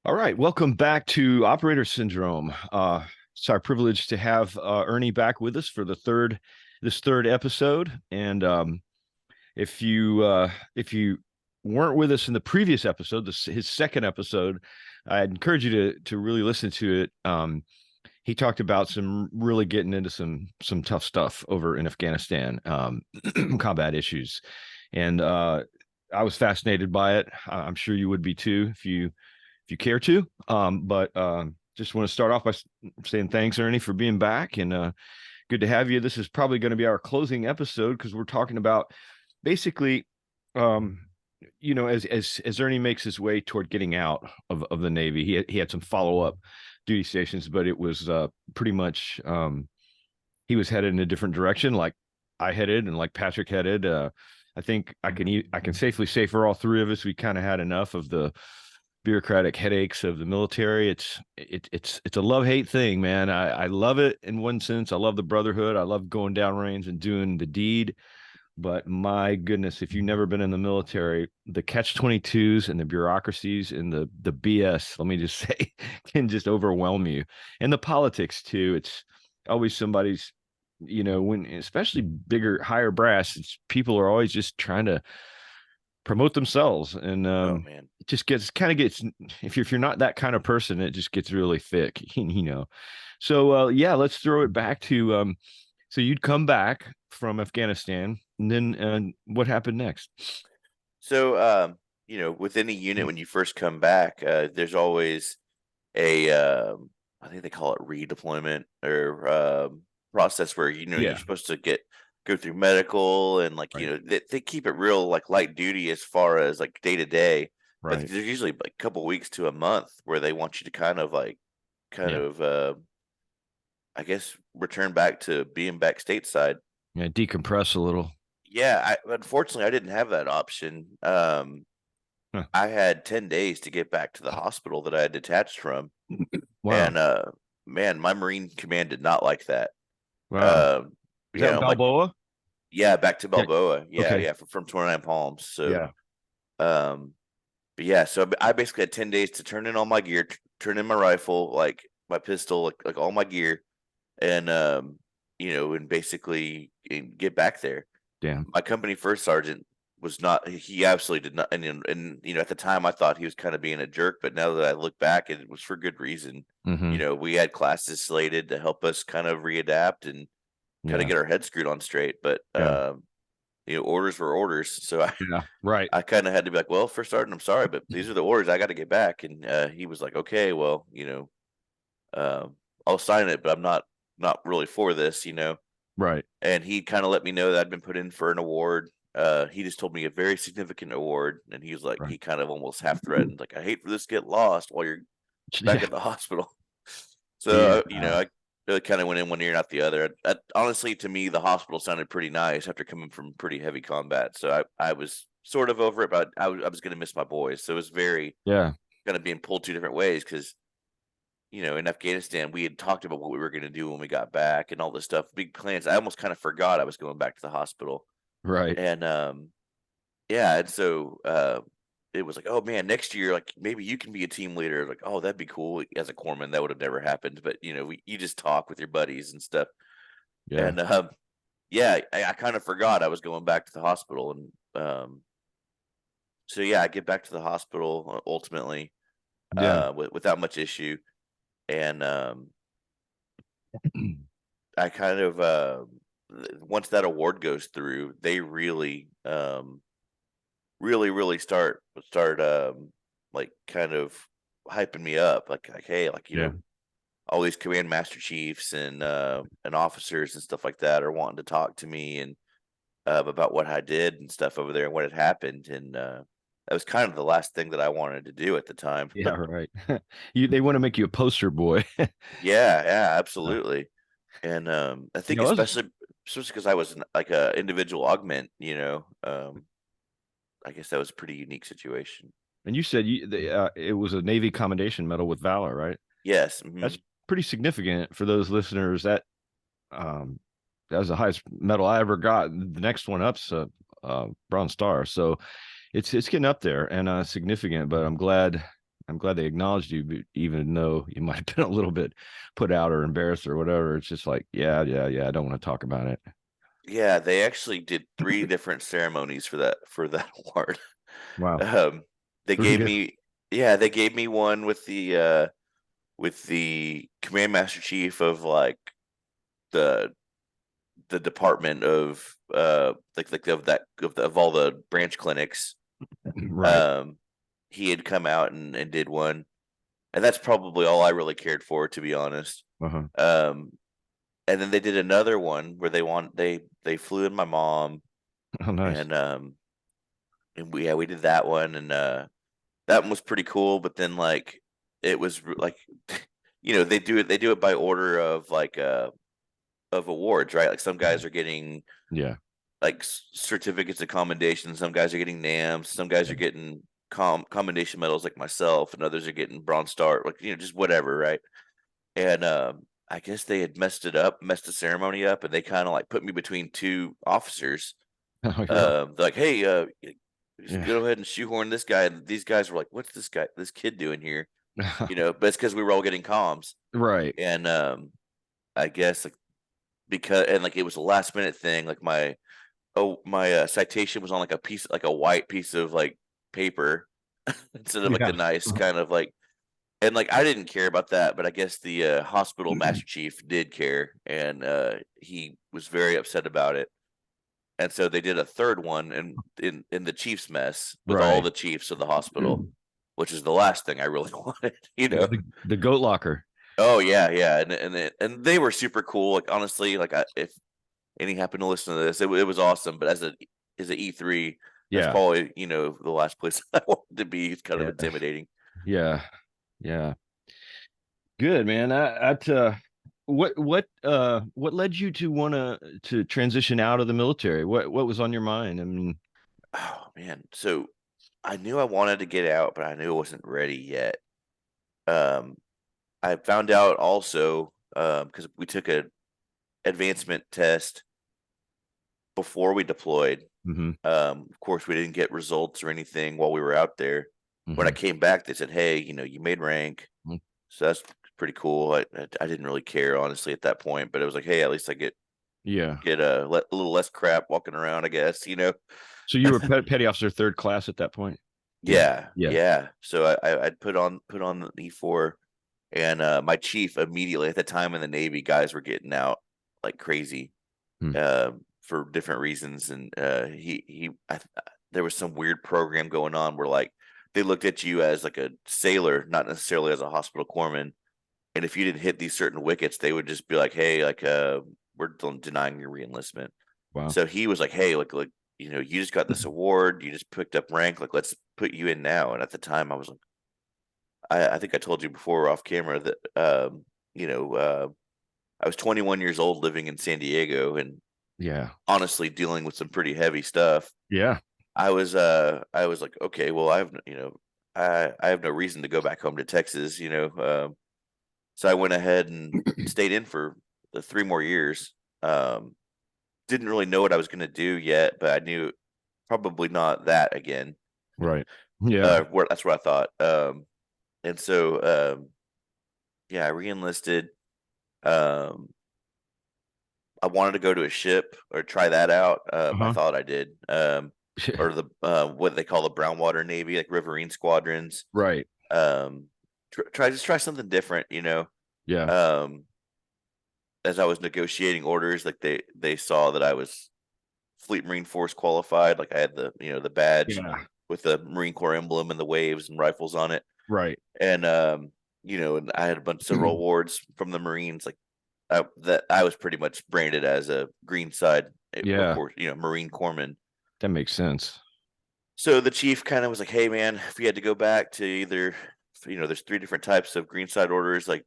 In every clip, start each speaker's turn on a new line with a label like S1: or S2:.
S1: All right, welcome back to Operator Syndrome. It's our privilege to have Ernie back with us for this third episode. And if you weren't with us in the previous episode, his second episode, I'd encourage you to really listen to it. He talked about some really getting into some tough stuff over in Afghanistan, combat issues, and I was fascinated by it. I'm sure you would be too if you care to. But just want to start off by saying thanks, Ernie, for being back, and good to have you. This is probably going to be our closing episode because we're talking about basically, as Ernie makes his way toward getting out of the Navy, he had some follow up duty stations, but it was pretty much he was headed in a different direction, like I headed and like Patrick headed. I think I can safely say for all three of us, we kind of had enough of the bureaucratic headaches of the military. It's a love-hate thing, man. I love it in one sense. I love the brotherhood. I love going downrange and doing the deed. But my goodness, if you've never been in the military, the catch-22s and the bureaucracies and the BS, let me just say, can just overwhelm you. And the politics too. It's always somebody's, when especially bigger, higher brass, people are always just trying to promote themselves, and
S2: Oh man.
S1: it just gets if you're not that kind of person, it just gets really thick. So yeah, let's throw it back to so you'd come back from Afghanistan, and then what happened next?
S2: So with any unit when you first come back, there's always a I think they call it redeployment or process where you're
S1: Yeah,
S2: supposed to go through medical and
S1: right,
S2: they keep it real like light duty as far as like day to day, but
S1: right,
S2: there's usually like a couple weeks to a month where they want you to kind
S1: yeah,
S2: of I guess return back to being back stateside.
S1: yeah, decompress a little.
S2: Yeah, unfortunately I didn't have that option.
S1: Huh.
S2: I had 10 days to get back to the hospital that I had detached from,
S1: Wow,
S2: and, man, my Marine command did not like that.
S1: wow.
S2: Um,
S1: Is that
S2: my
S1: Balboa?
S2: yeah, back to
S1: Yeah.
S2: Balboa. Yeah,
S1: Okay.
S2: yeah, from 29 Palms. So,
S1: Yeah.
S2: um, but yeah, so I basically had 10 days to turn in all my gear, turn in my rifle, like my pistol, like all my gear, and and basically get back there.
S1: Damn.
S2: My company first sergeant was not. He absolutely did not. At the time I thought he was kind of being a jerk, but now that I look back, it was for good reason.
S1: Mm-hmm.
S2: We had classes slated to help us kind of readapt and kind of
S1: Yeah.
S2: get our heads screwed on straight. But
S1: Yeah.
S2: orders were orders, so I
S1: Yeah. Right.
S2: I kind of had to be like, well, first sergeant, I'm sorry, but these are the orders. I got to get back. And he was like, okay, well, I'll sign it, but I'm not really for this.
S1: Right.
S2: And he kind of let me know that I'd been put in for an award. He just told me a very significant award, and he was like,
S1: Right.
S2: he kind of almost half threatened, like, I hate for this to get lost while you're back
S1: Yeah.
S2: at the hospital.
S1: Yeah.
S2: So, I really kind of went in one ear, not the other. Honestly, to me, the hospital sounded pretty nice after coming from pretty heavy combat. So I was sort of over it, but I was going to miss my boys. So it was very
S1: Yeah.
S2: kind of being pulled two different ways because in Afghanistan, we had talked about what we were going to do when we got back and all this stuff, big plans. I almost kind of forgot I was going back to the hospital.
S1: Right.
S2: And yeah, and so it was like, oh man, next year, like maybe you can be a team leader. Like, oh, that'd be cool. As a corpsman, that would have never happened. But you just talk with your buddies and stuff.
S1: Yeah.
S2: And yeah, I kind of forgot I was going back to the hospital. And so yeah, I get back to the hospital ultimately
S1: Yeah.
S2: without much issue. And I kind of once that award goes through, they really really start like kind of hyping me up, like hey, like
S1: Yeah.
S2: all these command master chiefs and officers and stuff like that are wanting to talk to me and about what I did and stuff over there and what had happened. And that was kind of the last thing that I wanted to do at the time.
S1: Yeah, right. They want to make you a poster boy.
S2: Yeah, yeah, absolutely. And I think
S1: Us.
S2: especially because I was like a individual augment, I guess that was a pretty unique situation.
S1: And you said it was a Navy Commendation Medal with Valor, right?
S2: Yes.
S1: That's pretty significant for those listeners. Um, that was the highest medal I ever got. The next one up's a Bronze Star, so it's getting up there and significant. But I'm glad I'm glad they acknowledged you, but even though you might have been a little bit put out or embarrassed or whatever. It's just like, yeah, I don't want to talk about it.
S2: Yeah, they actually did 3 different ceremonies for that award.
S1: Wow.
S2: Um, they
S1: 3
S2: gave
S1: different.
S2: me they gave me one with the command master chief of like the department of like of all the branch clinics.
S1: Right.
S2: Um, he had come out and did one, and that's probably all I really cared for, to be honest.
S1: Uh-huh.
S2: Um, and then they did another one where they flew in my mom,
S1: Oh, nice.
S2: and we did that one, and that one was pretty cool. But then like it was like they do it by order of like of awards, right? Like some guys are getting
S1: Yeah.
S2: like certificates of commendation, some guys are getting NAMs, some guys are getting commendation medals like myself, and others are getting Bronze Star, like just whatever, right? And I guess they had messed the ceremony up, and they kind of like put me between 2 officers.
S1: Oh, really?
S2: They're like, hey, just
S1: Yeah.
S2: go ahead and shoehorn this guy. And these guys were like, what's this kid doing here? But it's because we were all getting comms.
S1: Right.
S2: And I guess like because and like it was a last minute thing. Like my citation was on like a white piece of like paper instead of like the
S1: Yeah.
S2: nice kind of like. And like I didn't care about that, but I guess the hospital master chief did care, and he was very upset about it. And so they did a third one in the chief's mess with all
S1: Right.
S2: the chiefs of the hospital, which is the last thing I really wanted.
S1: The goat locker.
S2: Oh yeah, yeah, and they were super cool. Like honestly, like if any happened to listen to this, it was awesome. But as a E3, that's
S1: Yeah.
S2: probably the last place I wanted to be. It's kind of
S1: Yeah.
S2: intimidating.
S1: Yeah. Yeah. Good, man. What led you to want to transition out of the military? What was on your mind? I mean,
S2: Oh man, so I knew I wanted to get out, but I knew I wasn't ready yet. Um, I found out also because we took a advancement test before we deployed.
S1: mm-hmm,
S2: Of course, we didn't get results or anything while we were out there. When I
S1: mm-hmm.
S2: came back, they said, "Hey, you made rank, so that's pretty cool." I didn't really care honestly at that point, but it was like, "Hey, at least I
S1: Yeah.
S2: get a little less crap walking around, I guess."
S1: So you were petty officer 3rd class at that point? Yeah.
S2: Yeah,
S1: Yeah.
S2: yeah. So I'd put on the E4, and my chief immediately at the time in the Navy, guys were getting out like crazy.
S1: Hmm.
S2: For different reasons, and there was some weird program going on where like they looked at you as like a sailor, not necessarily as a hospital corpsman, and if you didn't hit these certain wickets, they would just be like, "Hey, like we're denying your reenlistment."
S1: Wow.
S2: So he was like, "Hey, like you just got this award, you just picked up rank, like let's put you in now." And at the time, I was like, I think I told you before off camera that you know I was 21 years old living in San Diego and
S1: Yeah.
S2: honestly dealing with some pretty heavy stuff.
S1: Yeah.
S2: I was like, okay, well, I have no reason to go back home to Texas. So I went ahead and stayed in for the 3 more years. Didn't really know what I was going to do yet, but I knew probably not that again.
S1: Right. Yeah.
S2: That's what I thought. And so yeah, I reenlisted. Um, I wanted to go to a ship or try that out. I
S1: Uh-huh.
S2: thought I did. Or the what they call the brown water navy, like riverine squadrons.
S1: Right.
S2: Um, try something different.
S1: Yeah.
S2: Um, as I was negotiating orders, like they saw that I was Fleet Marine Force qualified. Like I had the badge
S1: Yeah.
S2: with the Marine Corps emblem and the waves and rifles on it,
S1: Right.
S2: and and I had several awards from the Marines. Like that I was pretty much branded as a green side, of
S1: Yeah.
S2: course, Marine Corpsman.
S1: That makes sense.
S2: So the chief kind of was like, "Hey, man, if you had to go back to either, there's 3 different types of green side orders, like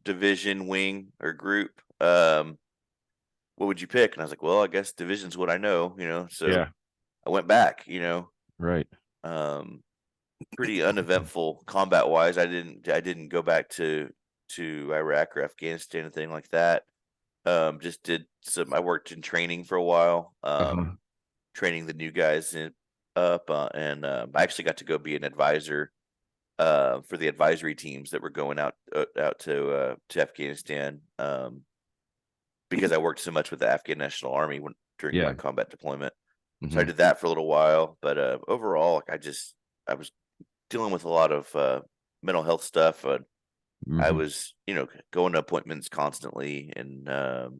S2: division, wing, or group. What would you pick?" And I was like, "Well, I guess division's what I know. So
S1: Yeah.
S2: I went back.
S1: Right.
S2: Um, pretty uneventful combat wise. I didn't go back to Iraq or Afghanistan, anything like that. Just did some. I worked in training for a while.
S1: Uh-huh.
S2: Training the new guys up, and I actually got to go be an advisor for the advisory teams that were going out to Afghanistan. Because I worked so much with the Afghan National Army during my
S1: Yeah.
S2: combat deployment. So I
S1: Hmm.
S2: did that for a little while, but overall, like, I was dealing with a lot of mental health stuff. I
S1: Hmm.
S2: was, going to appointments constantly and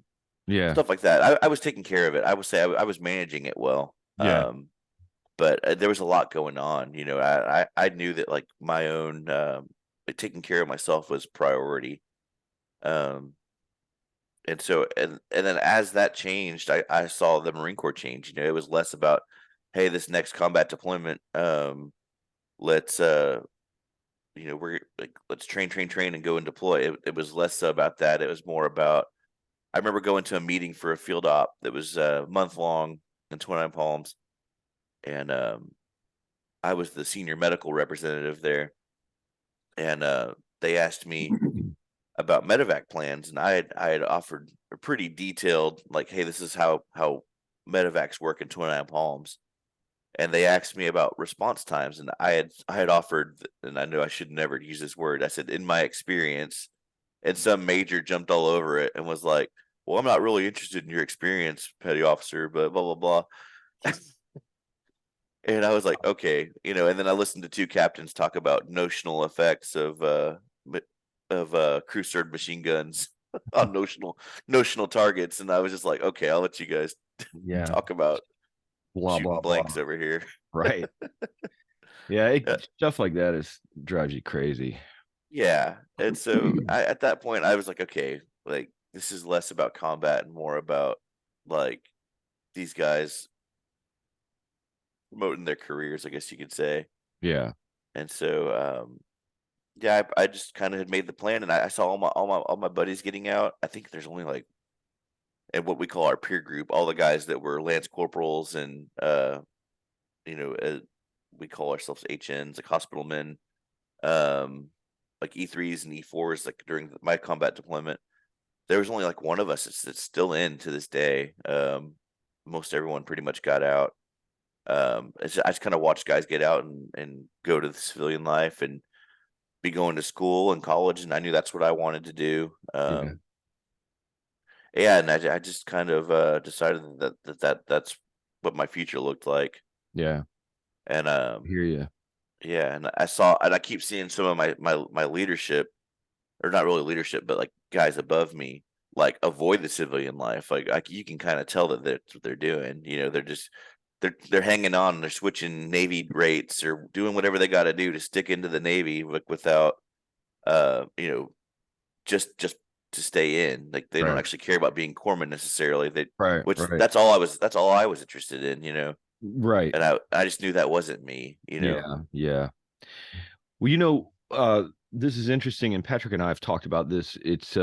S1: Yeah.
S2: stuff like that. I was taking care of it. I would say I was managing it well.
S1: Yeah.
S2: But there was a lot going on. I knew that, like, my own like, taking care of myself was priority. Um, and then as that changed, I saw the Marine Corps change. It was less about, hey, this next combat deployment, let's we're like, let's train and go and deploy. It was less so about that. It was more about, I remember going to a meeting for a field op that was a month long in 29 Palms, and I was the senior medical representative there, and they asked me about medevac plans, and I had offered a pretty detailed, like, hey, this is how medevacs work in 29 Palms. And they asked me about response times, and I had offered, and I know I should never use this word. I said, in my experience, and some major jumped all over it and was like, well, I'm not really interested in your experience, petty officer, but blah blah blah. And I was like, okay, and then I listened to two captains talk about notional effects of crew served machine guns on notional targets, and I was just like, okay, I'll let you guys
S1: Yeah.
S2: talk about
S1: Blah
S2: shooting
S1: blah
S2: blanks
S1: blah.
S2: over here.
S1: Right. Yeah.
S2: Uh,
S1: Stuff like that is drives you crazy.
S2: yeah, and so at that point, I was like, okay, like, this is less about combat and more about, like, these guys promoting their careers, I guess you could say.
S1: Yeah.
S2: And so yeah, I just kind of had made the plan, and I saw all my buddies getting out. I think there's only, like, and what we call our peer group, all the guys that were lance corporals and you know, uh, we call ourselves HNs, like hospital men, like E3s and E4s. Like, during my combat deployment, there was only, like, one of us that's still in to this day. Most everyone pretty much got out. I just kind of watched guys get out and go to the civilian life and be going to school and college, and I knew that's what I wanted to do.
S1: Yeah.
S2: Yeah, and I just kind of decided that's what my future looked like.
S1: Yeah.
S2: And
S1: I hear you.
S2: yeah, and I keep seeing some of my leadership, or not really leadership, but, like, guys above me, like, avoid the civilian life. Like, you can kind of tell that that's what they're doing. They're just they're hanging on. They're switching Navy rates or doing whatever they got to do to stick into the Navy, like, without uh you know just to stay in. Like, they don't
S1: Right.
S2: actually care about being corpsmen necessarily.
S1: Right.
S2: Which
S1: Right.
S2: that's all I was interested in.
S1: Right.
S2: And I just knew that wasn't me.
S1: Yeah. Yeah. Well, this is interesting, and Patrick and I have talked about this. It's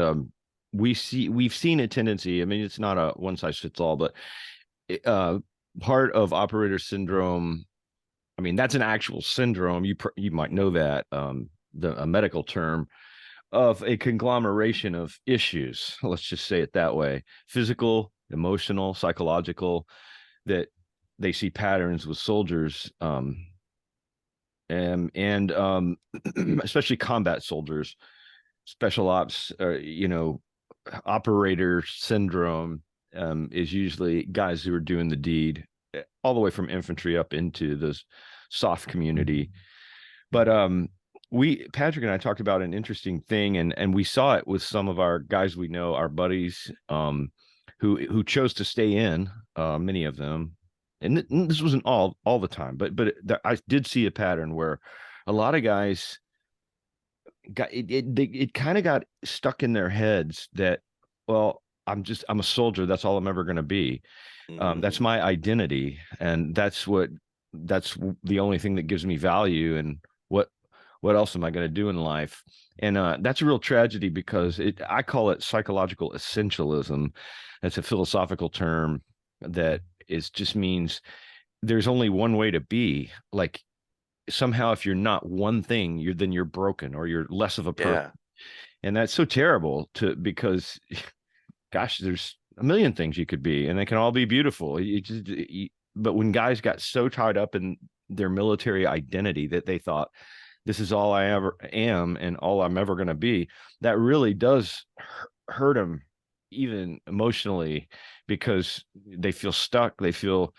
S1: we've seen a tendency. I mean, it's not a one size fits all, but uh, part of operator syndrome. I mean, that's an actual syndrome. You might know that, a medical term of a conglomeration of issues. Let's just say it that way: physical, emotional, psychological. That they see patterns with soldiers. And especially combat soldiers, special ops, operator syndrome, is usually guys who are doing the deed, all the way from infantry up into the soft community. But we Patrick and I talked about an interesting thing, and we saw it with some of our guys we know, our buddies, who chose to stay in, many of them. And this wasn't all the time, but I did see a pattern where a lot of guys it kind of got stuck in their heads that, well, I'm a soldier, that's all I'm ever going to be. That's
S2: Hmm.
S1: my identity, and that's the only thing that gives me value. And what what else am I going to do in life? And that's a real tragedy, because I call it psychological essentialism. That's a philosophical term that is just means there's only one way to be. Like, somehow, if you're not one thing, you're broken, or you're less of a person.
S2: Yeah.
S1: And that's so terrible, because gosh, there's a million things you could be, and they can all be beautiful. But when guys got so tied up in their military identity that they thought this is all I ever am and all I'm ever going to be, that really does hurt them even emotionally, because they feel stuck, they feel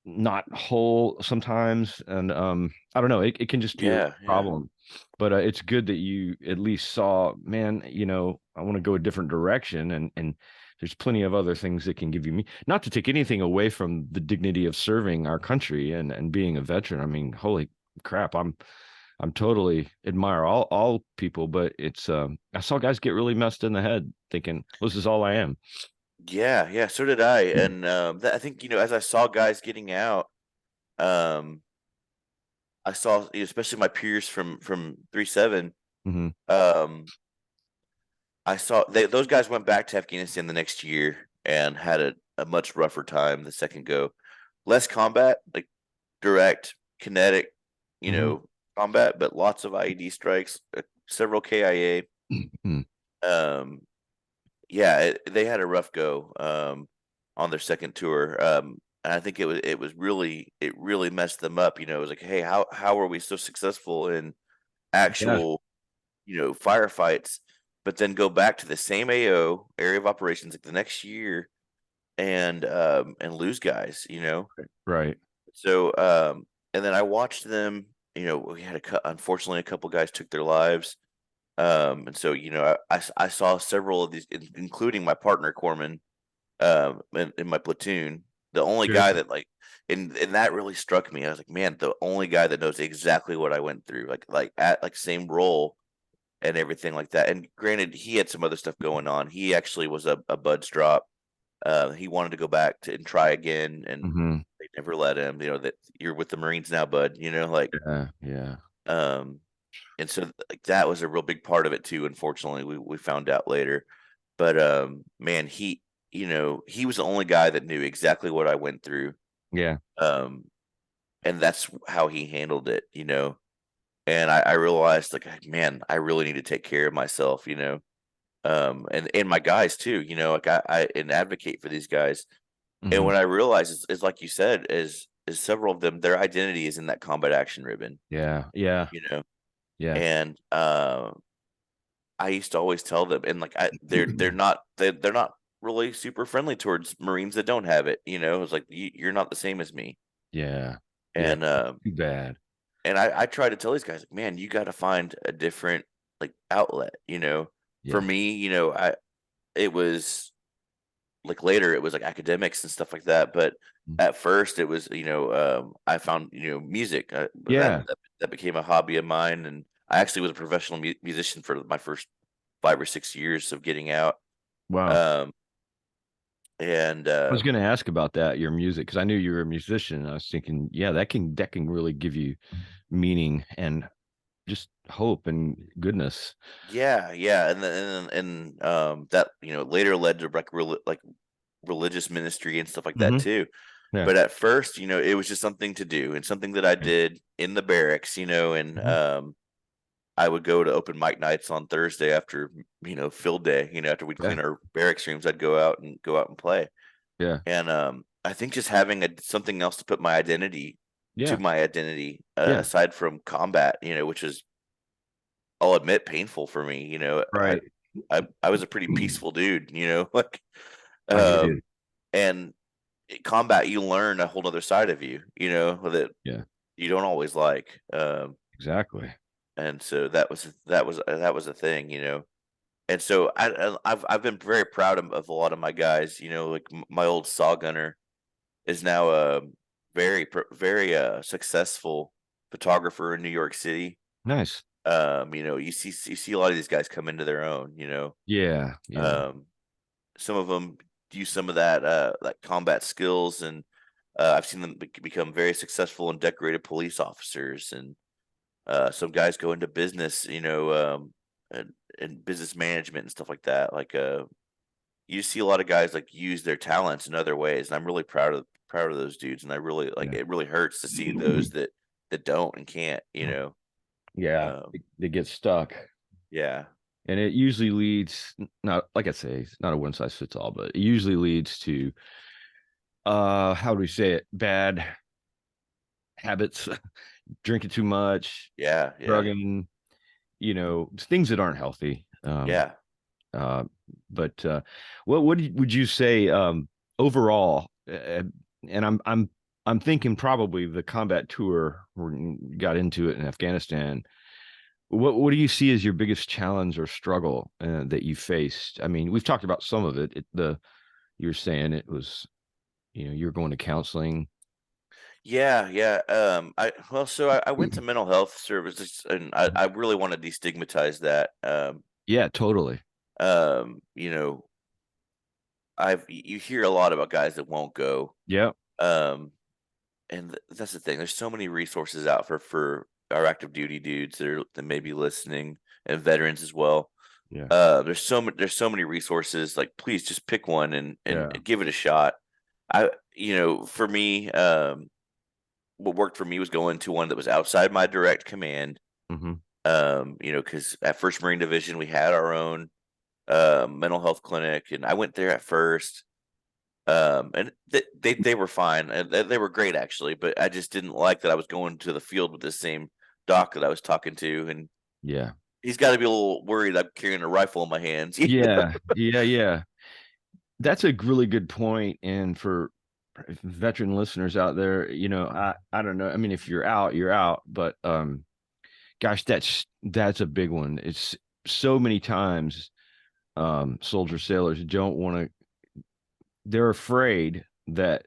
S1: not whole sometimes, and I don't know, it can just be a
S2: Yeah, yeah.
S1: problem. But it's good that you at least saw, man, I want to go a different direction, and there's plenty of other things that can give you me, not to take anything away from the dignity of serving our country and being a veteran. I mean, holy crap, I'm totally admire all people, but it's I saw guys get really messed in the head thinking this is all I am.
S2: Yeah, yeah, so did I, and, I think, as I saw guys getting out, um, I saw, especially my peers from 3-7,
S1: Hmm.
S2: um, I saw those guys went back to Afghanistan the next year and had a much rougher time the second go. Less combat, like direct, kinetic,
S1: Hmm.
S2: combat, but lots of IED strikes, several KIA.
S1: Hmm.
S2: Um, yeah, they had a rough go on their second tour. And I think it really messed them up. It was like, hey, how are we so successful in
S1: Yeah.
S2: actual firefights, but then go back to the same AO area of operations like the next year and lose guys.
S1: Right.
S2: So and then I watched them. We had unfortunately a couple guys took their lives. And so I saw several of these, including my partner Corman, in my platoon. The only
S1: Good.
S2: guy that and that really struck me. I was like, man, the only guy that knows exactly what I went through, like at like same role and everything like that. And granted, he had some other stuff going on. He actually was a buds drop. He wanted to go back and try again, and
S1: Hmm.
S2: they never let him. That you're with the Marines now, bud.
S1: Yeah. Yeah.
S2: Um, and so like that was a real big part of it too. Unfortunately, we found out later, but man, he was the only guy that knew exactly what I went through.
S1: Yeah.
S2: Um, and that's how he handled it. And I realized like, man, I really need to take care of myself. And my guys too, like I and advocate for these guys. And
S1: Hmm.
S2: what I realized is like you said, is several of them, their identity is in that combat action ribbon,
S1: Yeah. Yeah.
S2: you know.
S1: Yeah.
S2: And I used to always tell them, and like they're not really super friendly towards Marines that don't have it. It's like you're not the same as me.
S1: Yeah. Yeah.
S2: And
S1: Too bad.
S2: I try to tell these guys like, man, you got to find a different like outlet. For
S1: Yeah.
S2: me, I it was like later it was like academics and stuff like that, but at first it was I found music,
S1: Yeah.
S2: that became a hobby of mine, and I actually was a professional musician for my first 5 or 6 years of getting out.
S1: Wow.
S2: um and
S1: I was going to ask about that, your music, because I knew you were a musician. I was thinking, yeah, that can really give you meaning and just hope and goodness.
S2: yeah, yeah, that later led to like religious ministry and stuff like that
S1: Hmm.
S2: too.
S1: Yeah.
S2: But at first, it was just something to do and something that I did in the barracks. And
S1: Hmm.
S2: I would go to open mic nights on Thursday after field day. After we'd
S1: Yeah.
S2: clean our barracks rooms, I'd go out and play.
S1: Yeah.
S2: And I think just having something else to put my identity to
S1: Yeah.
S2: my identity,
S1: Yeah.
S2: aside from combat, which is, I'll admit, painful for me.
S1: Right.
S2: I was a pretty peaceful dude. Like
S1: I hear
S2: um
S1: you.
S2: and combat, you learn a whole other side of you, that
S1: Yeah.
S2: you don't always like.
S1: Exactly.
S2: And so that was a thing. And so I've been very proud of a lot of my guys. Like my old saw gunner is now a very successful photographer in New York City.
S1: Nice.
S2: You see a lot of these guys come into their own.
S1: Yeah. Yeah.
S2: Um, some of them use some of that combat skills, and I've seen them become very successful and decorated police officers, and some guys go into business, and business management and stuff like that. Like you see a lot of guys like use their talents in other ways, and I'm really proud of those dudes. And I really like
S1: Yeah.
S2: it. Really hurts to see those that don't and can't.
S1: Yeah.
S2: Um,
S1: They get stuck.
S2: yeah,
S1: And it usually leads, not like I say, it's not a one size fits all, but it usually leads to how do we say it? Bad habits, drinking too much,
S2: Yeah, yeah,
S1: drugging, things that aren't healthy.
S2: yeah.
S1: Uh, but would you say overall? And I'm thinking probably the combat tour got into it in Afghanistan. What do you see as your biggest challenge or struggle that you faced? I mean, we've talked about some of it. You were saying it was, you're going to counseling.
S2: Yeah, yeah. I went to mental health services, and I really want to destigmatize that.
S1: Yeah, totally.
S2: You know, you hear a lot about guys that won't go.
S1: Yeah.
S2: Um, that's the thing. There's so many resources out for our active duty dudes that may be listening, and veterans as well.
S1: Yeah.
S2: There's so many resources. Like, please just pick one and
S1: Yeah.
S2: give it a shot. For me, what worked for me was going to one that was outside my direct command.
S1: Hmm.
S2: Because at First Marine Division we had our own mental health clinic, and I went there at first. And they were fine, and they were great actually, but I just didn't like that I was going to the field with the same doc that I was talking to, and
S1: Yeah.
S2: he's got to be a little worried I'm carrying a rifle in my hands.
S1: Yeah. Yeah. Yeah. That's a really good point. And for veteran listeners out there, I don't know. I mean, if you're out, you're out. But gosh, that's a big one. It's so many times soldier sailors don't want to. They're afraid that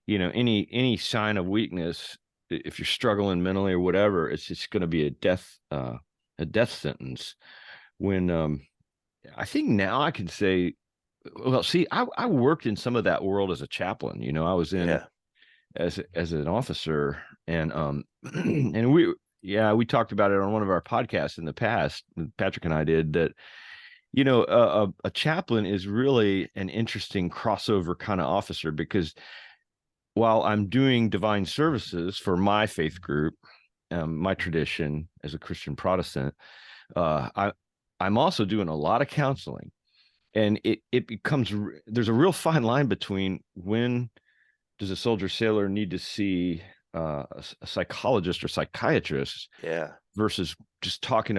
S1: any sign of weakness, if you're struggling mentally or whatever, it's just going to be a death sentence. When I think now I can say, well, see, I worked in some of that world as a chaplain. I was in
S2: Yeah,
S1: as an officer, and and we talked about it on one of our podcasts in the past. Patrick and I did that. A chaplain is really an interesting crossover kind of officer, because while I'm doing divine services for my faith group, my tradition as a Christian Protestant, I'm also doing a lot of counseling, and it becomes there's a real fine line between when does a soldier sailor need to see a psychologist or psychiatrist
S2: yeah,
S1: versus just talking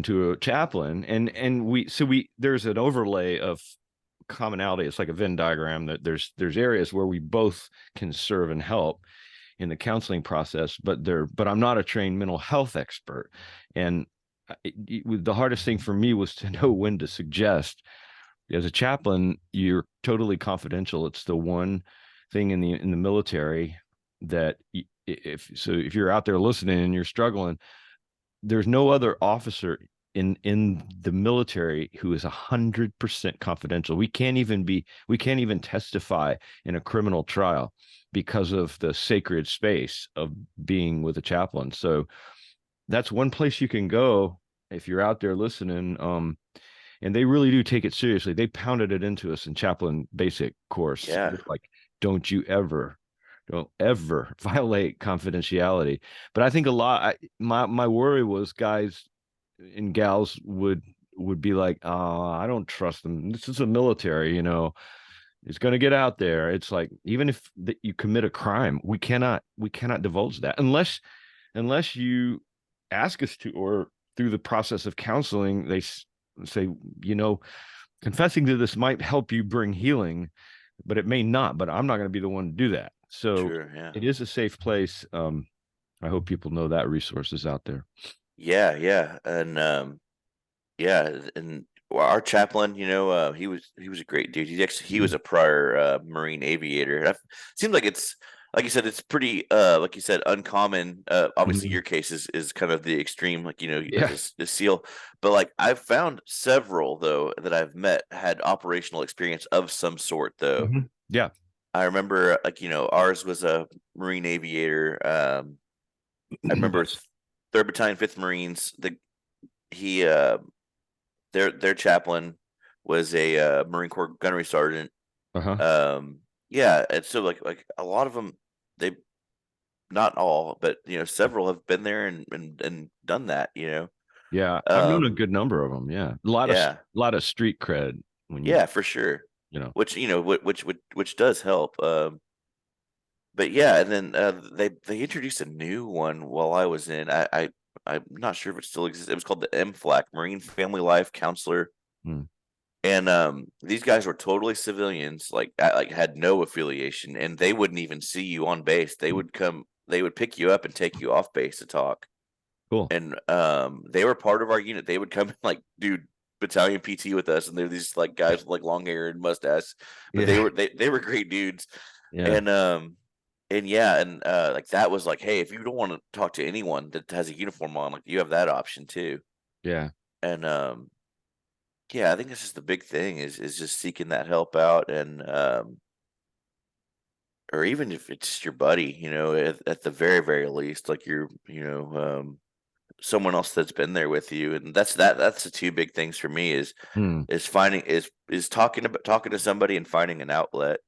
S1: to a chaplain, and we there's an overlay of commonality. It's like a Venn diagram that there's areas where we both can serve and help in the counseling process, but I'm not a trained mental health expert. And the hardest thing for me was to know when to suggest. As a chaplain, you're totally confidential. It's the one thing in the military that if you're out there listening and you're struggling, there's no other officer in the military who is 100% confidential. We can't even testify in a criminal trial because of the sacred space of being with a chaplain. So that's one place you can go if you're out there listening. And they really do take it seriously. They pounded it into us in chaplain basic course.
S2: yeah,
S1: They're like, don't ever violate confidentiality. But I think a lot, my worry was guys and gals would be like, oh, I don't trust them. This is a military, it's going to get out there. It's like, even if you commit a crime, we cannot divulge that unless you ask us to, or through the process of counseling, they say, confessing to this might help you bring healing, but it may not. But I'm not going to be the one to do that. So
S2: sure, yeah.
S1: it is a safe place. I hope people know that resource is out there.
S2: Yeah, yeah, and our chaplain, he was a great dude. He was a prior Marine aviator. Seems like it's like you said, it's pretty like you said, uncommon. Obviously,
S1: Mhm.
S2: your case is kind of the extreme, like
S1: Yeah.
S2: as a SEAL. But like I've found several though that I've met had operational experience of some sort. Though
S1: Mhm. Yeah.
S2: I remember, like ours was a Marine aviator. I remember
S1: Nice.
S2: Third Battalion, Fifth Marines. He their chaplain was a Marine Corps gunnery sergeant.
S1: Uh-huh.
S2: Yeah, and so like a lot of them, they not all, but several have been there and done that.
S1: Yeah. I've known a
S2: Um,
S1: good number of them. Yeah.
S2: yeah,
S1: A lot of street cred when you,
S2: yeah, for sure.
S1: you know.
S2: Which which does help. but yeah, and then they introduced a new one while I was in. I'm not sure if it still exists. It was called the MFLAC, Marine Family Life Counselor,
S1: Hmm.
S2: and these guys were totally civilians, like had no affiliation, and they wouldn't even see you on base. They would pick you up and take you off base to talk,
S1: Cool.
S2: and they were part of our unit. They would come and like do battalion PT with us, and they're these like guys with like long hair and mustache, but
S1: Yeah.
S2: they were great dudes,
S1: Yeah.
S2: and yeah, and like that was like, hey, if you don't want to talk to anyone that has a uniform on, like you have that option too.
S1: Yeah.
S2: And yeah, I think that's just the big thing is just seeking that help out, and or even if it's just your buddy, at the very least, like someone else that's been there with you, and that's the two big things for me
S1: Hmm.
S2: is finding is talking to somebody and finding an outlet.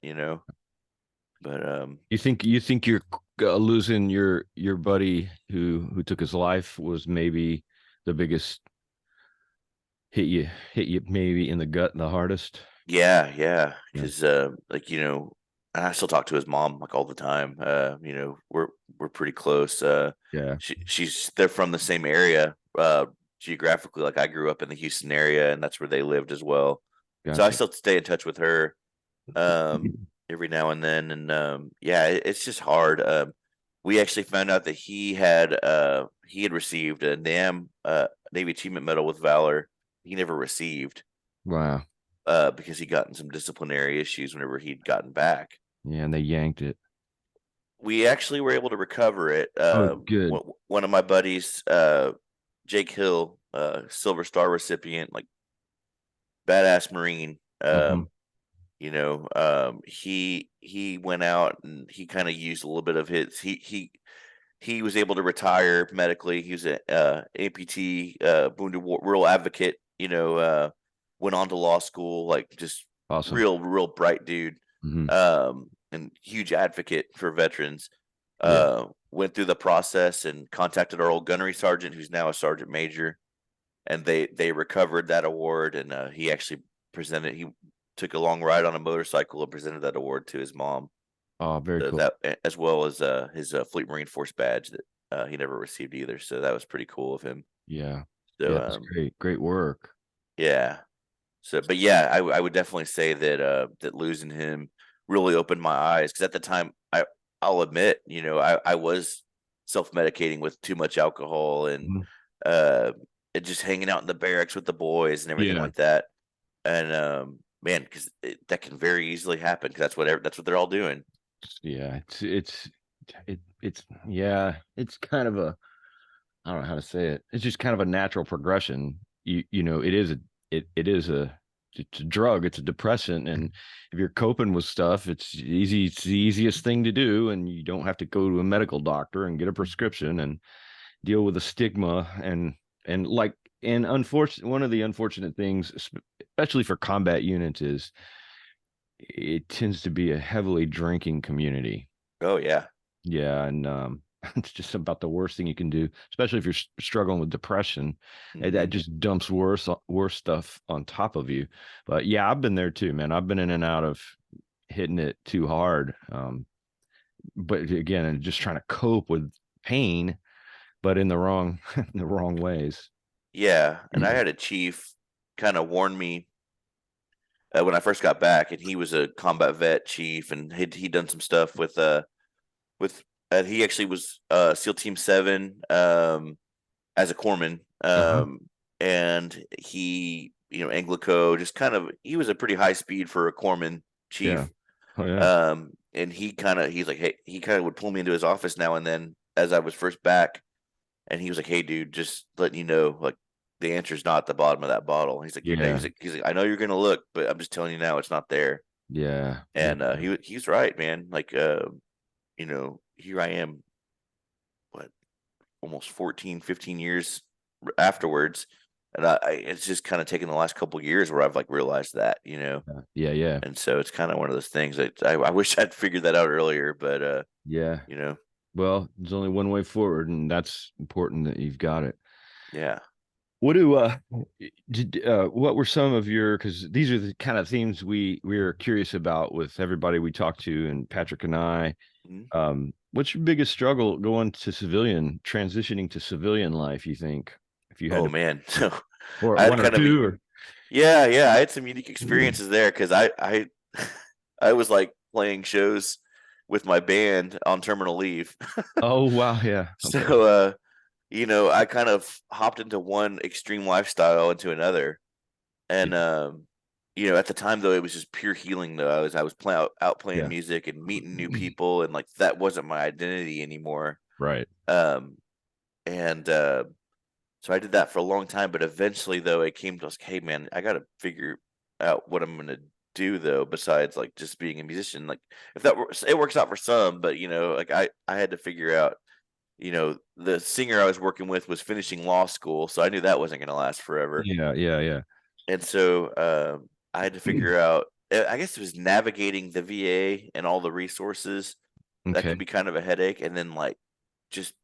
S2: But
S1: You think you're losing your buddy who took his life was maybe the biggest hit you maybe in the gut the hardest?
S2: yeah,
S1: Yeah.
S2: because like and I still talk to his mom like all the time. We're pretty close.
S1: Yeah.
S2: They're from the same area geographically. Like I grew up in the Houston area, and that's where they lived as well. So I
S1: Gotcha.
S2: still stay in touch with her every now and then, and yeah, it's just hard. We actually found out that he had received a Navy Achievement Medal with Valor. He never received
S1: Wow.
S2: because he got in some disciplinary issues whenever he'd gotten back.
S1: Yeah, and they yanked it.
S2: We actually were able to recover it.
S1: Oh, good.
S2: One of my buddies, Jake Hill, Silver Star recipient, like badass Marine.
S1: Hmm.
S2: He went out and he kind of used a little bit of his. He was able to retire medically. He was a amputee, wounded rural advocate. Went on to law school, like just
S1: Awesome.
S2: real bright dude,
S1: Hmm.
S2: and huge advocate for veterans.
S1: Yeah.
S2: Went through the process and contacted our old gunnery sergeant, who's now a sergeant major, and they recovered that award. And he actually presented. He took a long ride on a motorcycle and presented that award to his mom.
S1: Oh, very
S2: So
S1: cool.
S2: as well as his Fleet Marine Force badge that he never received either. So that was pretty cool of him.
S1: Yeah.
S2: So
S1: Yeah, that's great. Great work.
S2: yeah. So, but yeah, I would definitely say that that losing him really opened my eyes, because at the time, I'll admit, I was self medicating with too much alcohol,
S1: Mhm.
S2: uh and just hanging out in the barracks with the boys and everything
S1: Yeah.
S2: like that. And man, because that can very easily happen, because that's what they're all doing.
S1: Yeah. It's yeah, it's kind of a, I don't know how to say it. It's just kind of a natural progression. It's a drug, it's a depressant. And if you're coping with stuff, it's the easiest thing to do. And you don't have to go to a medical doctor and get a prescription and deal with the stigma. And like, and unfortunate, one of the unfortunate things, especially for combat units, is it tends to be a heavily drinking community.
S2: Oh yeah.
S1: Yeah, and it's just about the worst thing you can do, especially if you're struggling with depression. That
S2: Hmm.
S1: just dumps worse stuff on top of you. But yeah, I've been there too, man. I've been in and out of hitting it too hard. But again, and just trying to cope with pain, but in the wrong in the wrong ways.
S2: Yeah, and I had a chief kind of warn me when I first got back, and he was a combat vet chief, and he'd done some stuff with he actually was SEAL Team 7 as a corpsman,
S1: Uh-huh.
S2: and he Anglico, just kind of, he was a pretty high speed for a corpsman
S1: Yeah.
S2: chief.
S1: Oh yeah.
S2: And he's like, hey, he kind of would pull me into his office now and then as I was first back, and he was like, hey dude, just letting you know, like, the answer's not at the bottom of that bottle. He's like,
S1: Yeah.
S2: I know you're gonna look, but I'm just telling you now, it's not there.
S1: Yeah. Yeah.
S2: And he's right, man. Like here I am, what, almost 14, 15 years afterwards. And it's just kind of taken the last couple of years where I've like realized that.
S1: Yeah. Yeah. Yeah.
S2: And so it's kind of one of those things that I wish I'd figured that out earlier, but
S1: Yeah.
S2: you know,
S1: Well, there's only one way forward, and that's important that you've got it.
S2: yeah.
S1: What do what were some of your, because these are the kind of themes we are curious about with everybody we talk to, and Patrick and I.
S2: Mhm.
S1: What's your biggest struggle going to civilian, transitioning to civilian life, you think, if you had
S2: Oh
S1: to,
S2: man, so
S1: or
S2: I had
S1: one or
S2: kind of
S1: two, or
S2: yeah, I had some unique experiences there because I I was like playing shows with my band on terminal leave.
S1: oh wow, yeah, okay,
S2: So I kind of hopped into one extreme lifestyle into another.
S1: yeah,
S2: And at the time though, it was just pure healing though. I was out playing
S1: yeah,
S2: music and meeting new people, and like that wasn't my identity anymore.
S1: right,
S2: Um and So I did that for a long time, but eventually though it came to us, hey man, I gotta figure out what I'm gonna do though, besides like just being a musician. Like if that works, it works out for some, but like I had to figure out, the singer I was working with was finishing law school, so I knew that wasn't gonna last forever.
S1: yeah, yeah, yeah,
S2: And so I had to figure out, I guess it was navigating the VA and all the resources that
S1: okay,
S2: can be kind of a headache, and then like just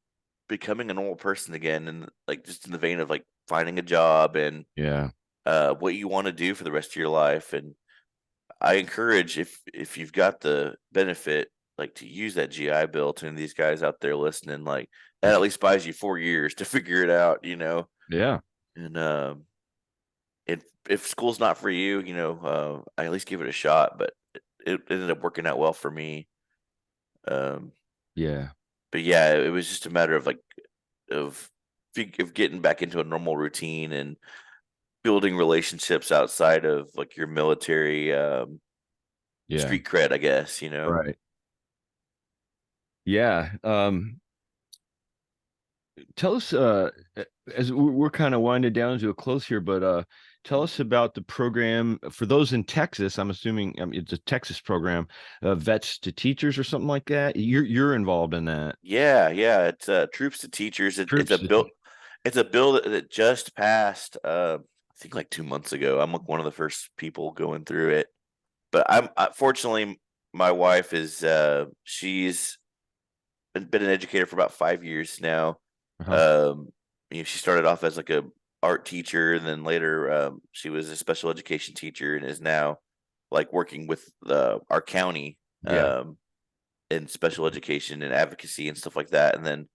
S2: becoming a normal person again, and like just in the vein of like finding a job and
S1: yeah,
S2: what you want to do for the rest of your life. And I encourage, if you've got the benefit, like to use that GI Bill to these guys out there listening, like that at least buys you 4 years to figure it out.
S1: yeah,
S2: And if school's not for you, I at least give it a shot. But it ended up working out well for me. Um,
S1: yeah,
S2: but yeah, it was just a matter of like of of getting back into a normal routine and building relationships outside of like your military
S1: yeah,
S2: street cred, I guess.
S1: right, yeah. Tell us, as we're kind of winding down to a close here, but tell us about the program for those in Texas. I'm assuming it's a Texas program, vets to teachers or something like that. You're involved in that.
S2: Yeah, it's troops to teachers. It's
S1: Troops
S2: a
S1: to
S2: bill. It's a bill that just passed. I think like 2 months ago. I'm like one of the first people going through it. But fortunately, my wife is she's been an educator for about 5 years now.
S1: uh-huh.
S2: Um, she started off as like a art teacher, and then later she was a special education teacher, and is now like working with our county
S1: Yeah.
S2: in special education and advocacy and stuff like that. And then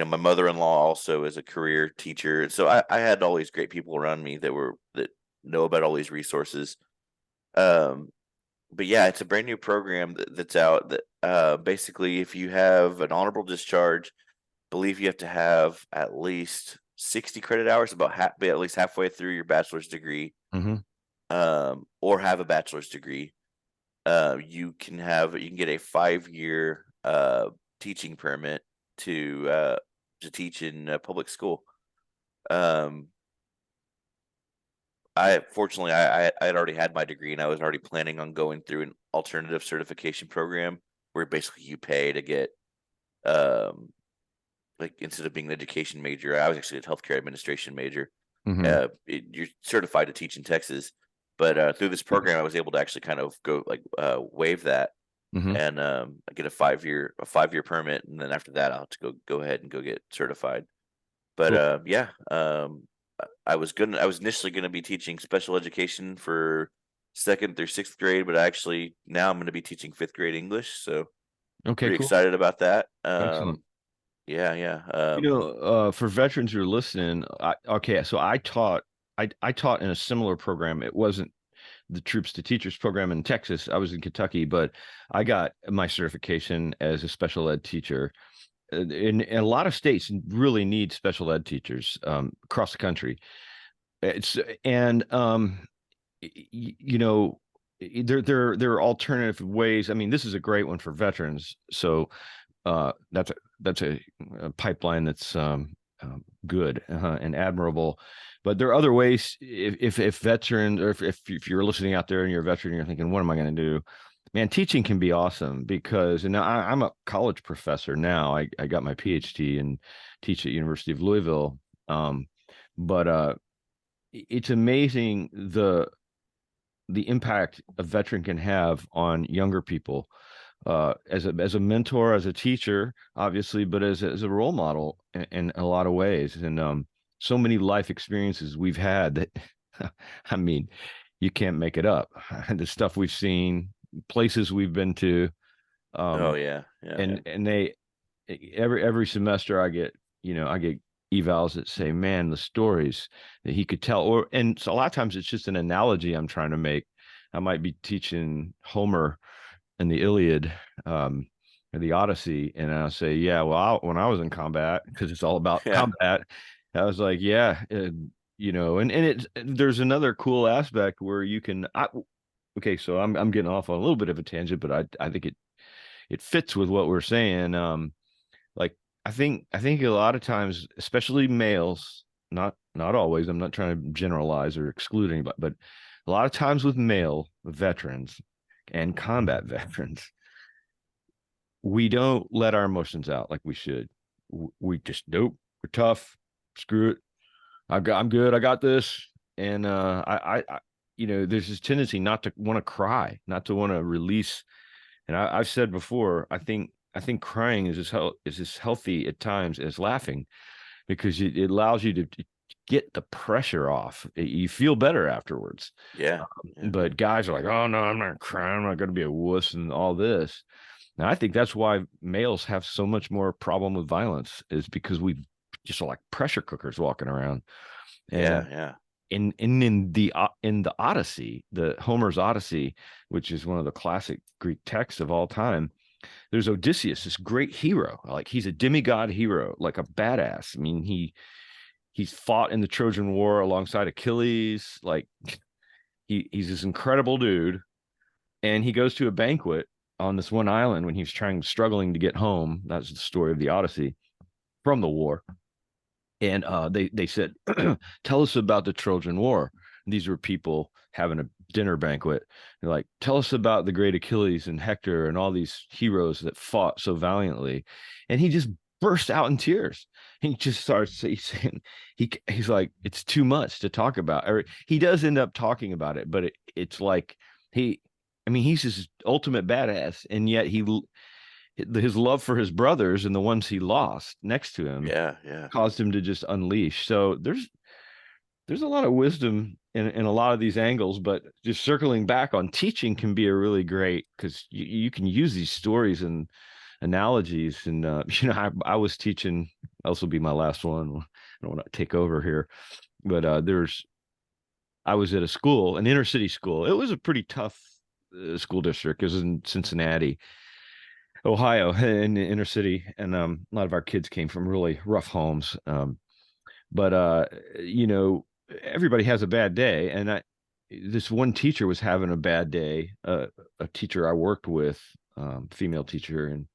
S2: my mother-in-law also is a career teacher, and so I had all these great people around me that know about all these resources. Um, but yeah, it's a brand new program that's out that basically, if you have an honorable discharge, believe you have to have at least 60 credit hours, be at least halfway through your bachelor's degree,
S1: Hmm.
S2: or have a bachelor's degree. You can get a 5-year teaching permit to teach in public school. Um, I fortunately I had already had my degree, and I was already planning on going through an alternative certification program where basically you pay to get um like instead of being an education major, I was actually a healthcare administration major.
S1: Hmm.
S2: You're certified to teach in Texas, but through this program, I was able to actually kind of go like waive that,
S1: Hmm.
S2: and I get a 5-year permit, and then after that, I'll have to go ahead and go get certified. But
S1: Cool.
S2: yeah, I was initially gonna be teaching special education for second through sixth grade, but actually now I'm gonna be teaching fifth grade English, so
S1: Okay,
S2: pretty
S1: cool.
S2: excited about that.
S1: Excellent.
S2: Yeah.
S1: For veterans who are listening, okay, so I taught in a similar program. It wasn't the troops to teachers program in Texas. I was in Kentucky, but I got my certification as a special ed teacher. In a lot of states really need special ed teachers across the country. It's and you know there are alternative ways. I mean, this is a great one for veterans. So that's a pipeline that's good and admirable. But there are other ways. If veterans, or if you're listening out there and you're a veteran, and you're thinking, what am I going to do? Man, teaching can be awesome because, and now I'm a college professor now. I got my PhD and teach at University of Louisville. But it's amazing the impact a veteran can have on younger people, as a mentor, as a teacher, obviously, but as a role model in a lot of ways. And so many life experiences we've had that, I mean, you can't make it up. The stuff we've seen, places we've been to,
S2: Oh
S1: um,
S2: yeah, yeah,
S1: and they every semester I get evals that say, man, the stories that he could tell, and so a lot of times it's just an analogy I'm trying to make. I might be teaching Homer and the Iliad, um, or the Odyssey, and I'll say, yeah, well, when I was in combat, because it's all about
S2: yeah,
S1: combat, I was like, yeah, and there's another cool aspect where you can. Okay, so I'm getting off on a little bit of a tangent, but I think it fits with what we're saying. Like I think a lot of times, especially males, not always. I'm not trying to generalize or exclude anybody, but a lot of times with male veterans and combat veterans, we don't let our emotions out like we should. We just nope, we're tough. Screw it. I'm good. I got this. And there's this tendency not to want to cry, not to want to release. And I've said before, I think crying is as healthy at times as laughing, because it allows you to get the pressure off. You feel better afterwards.
S2: yeah, yeah,
S1: But guys are like, oh no, I'm not crying. I'm not going to be a wuss and all this. And I think that's why males have so much more problem with violence, is because we just are like pressure cookers walking around. And
S2: yeah, yeah.
S1: in the Odyssey, the Homer's Odyssey, which is one of the classic Greek texts of all time, there's Odysseus, this great hero. Like he's a demigod hero, like a badass. I mean, he's fought in the Trojan War alongside Achilles. Like he's this incredible dude, and he goes to a banquet on this one island when he's struggling to get home. That's the story of the Odyssey from the war. And they said, tell us about the Trojan War. And these were people having a dinner banquet. They're like, tell us about the great Achilles and Hector and all these heroes that fought so valiantly. And he just burst out in tears. He just starts saying, he's like, it's too much to talk about. Or he does end up talking about it, but it's like he, I mean, he's his ultimate badass, and yet his love for his brothers and the ones he lost next to him
S2: Yeah, yeah.
S1: caused him to just unleash. So there's a lot of wisdom in a lot of these angles, but just circling back on teaching can be a really great, because you can use these stories and analogies. And I was teaching. This will be my last one. I don't want to take over here, but I was at a school, an inner city school. It was a pretty tough school district. It was in Cincinnati, Ohio, in the inner city, and a lot of our kids came from really rough homes. But you know, everybody has a bad day, and this one teacher was having a bad day. A teacher I worked with, female teacher, and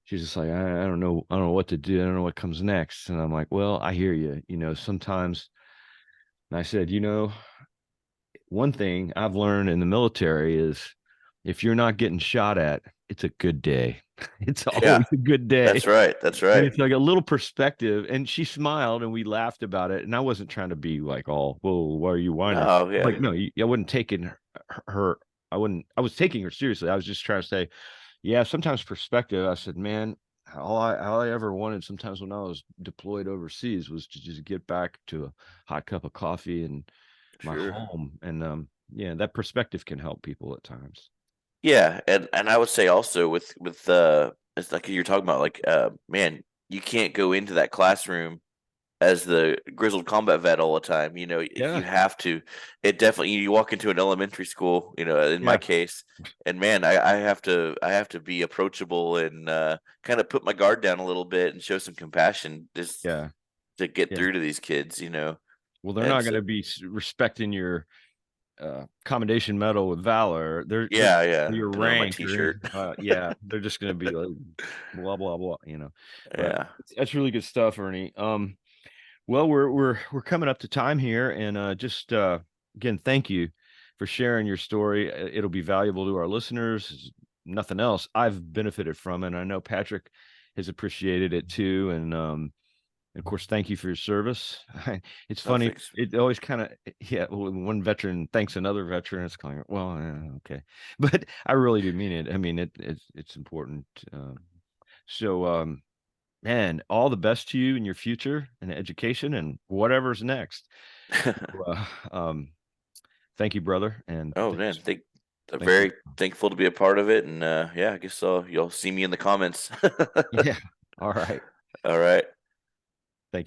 S1: she's just like, I don't know what to do. I don't know what comes next. And I'm like, well, I hear you. Sometimes. And I said, one thing I've learned in the military is if you're not getting shot at, it's a good day. It's
S2: Yeah,
S1: always a good day.
S2: that's right. That's
S1: And
S2: right.
S1: it's like a little perspective. And she smiled and we laughed about it. And I wasn't trying to be like, oh, whoa, why are you whining?
S2: No, yeah,
S1: Like, no, I wasn't taking her, I was taking her seriously. I was just trying to say, yeah, sometimes perspective. I said, man, all I ever wanted sometimes when I was deployed overseas was to just get back to a hot cup of coffee and my
S2: sure.
S1: home. And yeah, that perspective can help people at times.
S2: Yeah, and I would say also with it's like you're talking about, like man, you can't go into that classroom as the grizzled combat vet all the time. You
S1: Yeah,
S2: have to. It definitely, you walk into an elementary school, in my
S1: yeah,
S2: case, and man, I have to be approachable and kind of put my guard down a little bit and show some compassion just
S1: yeah,
S2: to get
S1: yeah.
S2: through to these kids.
S1: Well, they're
S2: And
S1: not going
S2: so
S1: to be respecting your commendation medal with valor. They're
S2: yeah, yeah,
S1: your
S2: put it on my
S1: rank, or
S2: t-shirt.
S1: yeah, they're just going to be like blah blah blah. But
S2: Yeah,
S1: that's really good stuff, Ernie. Well, we're coming up to time here, and just again, thank you for sharing your story. It'll be valuable to our listeners. Nothing else. I've benefited from it, and I know Patrick has appreciated it too. And of course, thank you for your service. It's
S2: no
S1: funny.
S2: thanks.
S1: It always kind of, yeah. When one veteran thanks another veteran, it's kind of, well, okay, but I really do mean it. I mean, it's important. So man, all the best to you in your future and education and whatever's next. Well, thank you, brother, and
S2: Oh man, I'm
S1: thanks for
S2: very thankful to be a part of it, and yeah, I guess you'll see me in the comments.
S1: yeah. All right.
S2: All right.
S1: Thank you.